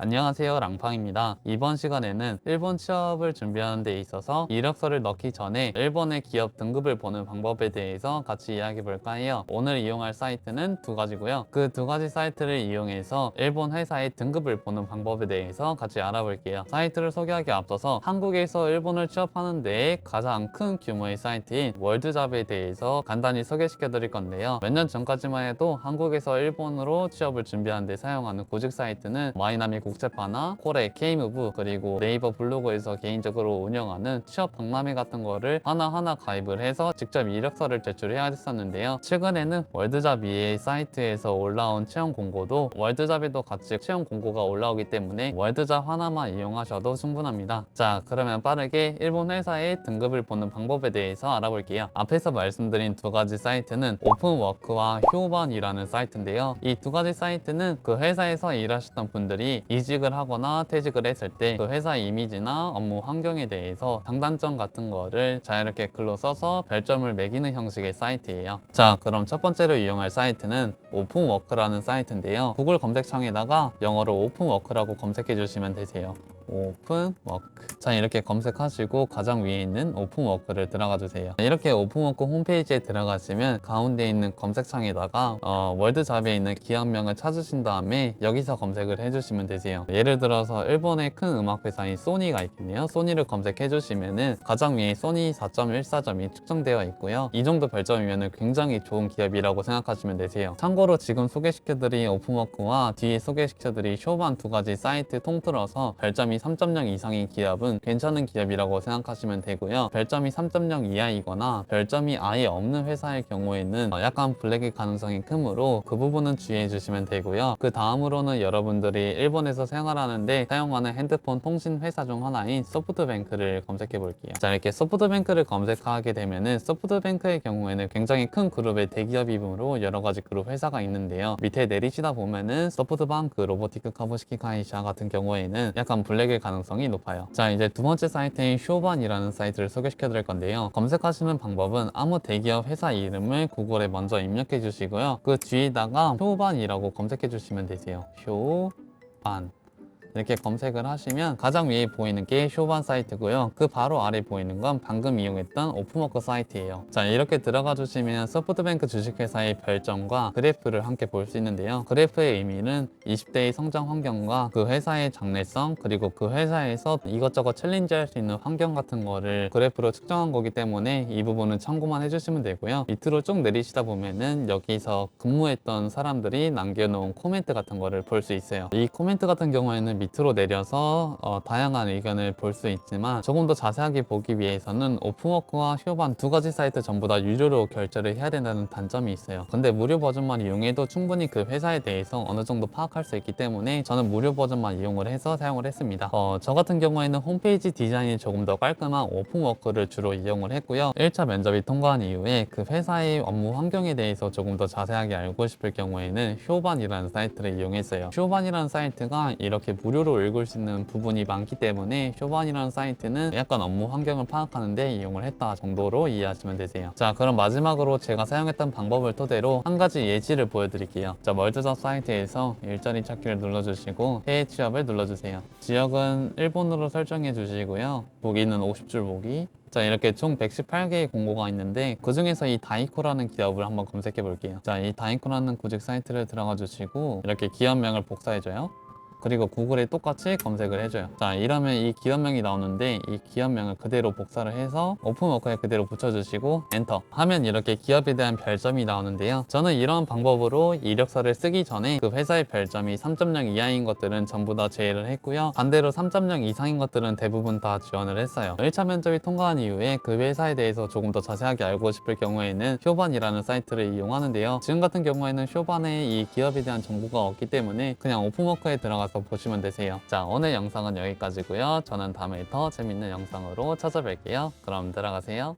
안녕하세요, 랑팡입니다. 이번 시간에는 일본 취업을 준비하는 데 있어서 이력서를 넣기 전에 일본의 기업 등급을 보는 방법에 대해서 같이 이야기해 볼까 해요. 오늘 이용할 사이트는 두 가지고요. 그 두 가지 사이트를 이용해서 일본 회사의 등급을 보는 방법에 대해서 같이 알아볼게요. 사이트를 소개하기 앞서서 한국에서 일본을 취업하는 데에 가장 큰 규모의 사이트인 월드잡에 대해서 간단히 소개시켜 드릴 건데요. 몇 년 전까지만 해도 한국에서 일본으로 취업을 준비하는 데 사용하는 구직 사이트는 마이나미 국제파나 코레, K무브, 그리고 네이버 블로그에서 개인적으로 운영하는 취업 박람회 같은 거를 하나하나 가입을 해서 직접 이력서를 제출해야 했었는데요. 최근에는 월드잡 EA 사이트에서 올라온 채용 공고도 월드잡에도 같이 채용 공고가 올라오기 때문에 월드잡 하나만 이용하셔도 충분합니다. 자, 그러면 빠르게 일본 회사의 등급을 보는 방법에 대해서 알아볼게요. 앞에서 말씀드린 두 가지 사이트는 오픈워크와 효반이라는 사이트인데요. 이 두 가지 사이트는 그 회사에서 일하셨던 분들이 이직을 하거나 퇴직을 했을 때 그 회사의 이미지나 업무 환경에 대해서 장단점 같은 거를 자유롭게 글로 써서 별점을 매기는 형식의 사이트예요. 자, 그럼 첫 번째로 이용할 사이트는 오픈워크라는 사이트인데요. 구글 검색창에다가 영어로 오픈워크라고 검색해 주시면 되세요. 오픈워크. 자, 이렇게 검색하시고 가장 위에 있는 오픈워크를 들어가 주세요. 이렇게 오픈워크 홈페이지에 들어가시면 가운데 있는 검색창에다가 월드잡에 있는 기업명을 찾으신 다음에 여기서 검색을 해주시면 되세요. 예를 들어서 일본의 큰 음악 회사인 소니가 있겠네요. 소니를 검색해 주시면은 가장 위에 소니 4.14점이 측정되어 있고요. 이 정도 별점이면 굉장히 좋은 기업이라고 생각하시면 되세요. 참고로 지금 소개시켜드린 오픈워크와 뒤에 소개시켜드린 쇼반 두 가지 사이트 통틀어서 별점이 3.0 이상인 기업은 괜찮은 기업이라고 생각하시면 되고요. 별점이 3.0 이하이거나 별점이 아예 없는 회사의 경우에는 약간 블랙의 가능성이 크므로 그 부분은 주의해 주시면 되고요. 그 다음으로는 여러분들이 일본에서 생활하는데 사용하는 핸드폰 통신 회사 중 하나인 소프트뱅크를 검색해 볼게요. 자, 이렇게 소프트뱅크를 검색하게 되면은 소프트뱅크의 경우에는 굉장히 큰 그룹의 대기업이므로 여러 가지 그룹 회사가 있는데요. 밑에 내리시다 보면은 소프트뱅크 로보티크 카부시키 카이샤 같은 경우에는 약간 블랙일 가능성이 높아요. 자, 이제 두 번째 사이트인 쇼반이라는 사이트를 소개시켜 드릴 건데요. 검색하시는 방법은 아무 대기업 회사 이름을 구글에 먼저 입력해 주시고요. 그 뒤에다가 쇼반이라고 검색해 주시면 되세요. 쇼반. 이렇게 검색을 하시면 가장 위에 보이는 게 쇼반 사이트고요. 그 바로 아래 보이는 건 방금 이용했던 오픈워크 사이트예요. 자, 이렇게 들어가 주시면 소프트뱅크 주식회사의 별점과 그래프를 함께 볼 수 있는데요. 그래프의 의미는 20대의 성장 환경과 그 회사의 장래성, 그리고 그 회사에서 이것저것 챌린지할 수 있는 환경 같은 거를 그래프로 측정한 거기 때문에 이 부분은 참고만 해주시면 되고요. 밑으로 쭉 내리시다 보면은 여기서 근무했던 사람들이 남겨놓은 코멘트 같은 거를 볼 수 있어요. 이 코멘트 같은 경우에는 밑으로 내려서 다양한 의견을 볼 수 있지만 조금 더 자세하게 보기 위해서는 오픈워크와 쇼반 두 가지 사이트 전부 다 유료로 결제를 해야 된다는 단점이 있어요. 근데 무료 버전만 이용해도 충분히 그 회사에 대해서 어느 정도 파악할 수 있기 때문에 저는 무료 버전만 이용을 해서 사용을 했습니다. 저 같은 경우에는 홈페이지 디자인이 조금 더 깔끔한 오픈워크를 주로 이용을 했고요. 1차 면접이 통과한 이후에 그 회사의 업무 환경에 대해서 조금 더 자세하게 알고 싶을 경우에는 쇼반이라는 사이트를 이용했어요. 쇼반이라는 사이트가 이렇게 무료로 읽을 수 있는 부분이 많기 때문에 쇼반이라는 사이트는 약간 업무 환경을 파악하는데 이용을 했다 정도로 이해하시면 되세요. 자, 그럼 마지막으로 제가 사용했던 방법을 토대로 한 가지 예시를 보여드릴게요. 자, 월드잡 사이트에서 일자리 찾기를 눌러주시고 해외 취업을 눌러주세요. 지역은 일본으로 설정해 주시고요. 보기는 50줄 보기. 자, 이렇게 총 118개의 공고가 있는데 그 중에서 이 다이코라는 기업을 한번 검색해 볼게요. 자, 이 다이코라는 구직 사이트를 들어가 주시고 이렇게 기업명을 복사해 줘요. 그리고 구글에 똑같이 검색을 해줘요. 자, 이러면 이 기업명이 나오는데 이 기업명을 그대로 복사를 해서 오픈워크에 그대로 붙여주시고 엔터 하면 이렇게 기업에 대한 별점이 나오는데요. 저는 이런 방법으로 이력서를 쓰기 전에 그 회사의 별점이 3.0 이하인 것들은 전부 다 제외를 했고요. 반대로 3.0 이상인 것들은 대부분 다 지원을 했어요. 1차 면접이 통과한 이후에 그 회사에 대해서 조금 더 자세하게 알고 싶을 경우에는 쇼반이라는 사이트를 이용하는데요. 지금 같은 경우에는 쇼반에 이 기업에 대한 정보가 없기 때문에 그냥 오픈워크에 들어가서 보시면 되세요. 자, 오늘 영상은 여기까지고요. 저는 다음에 더 재밌는 영상으로 찾아뵐게요. 그럼 들어가세요.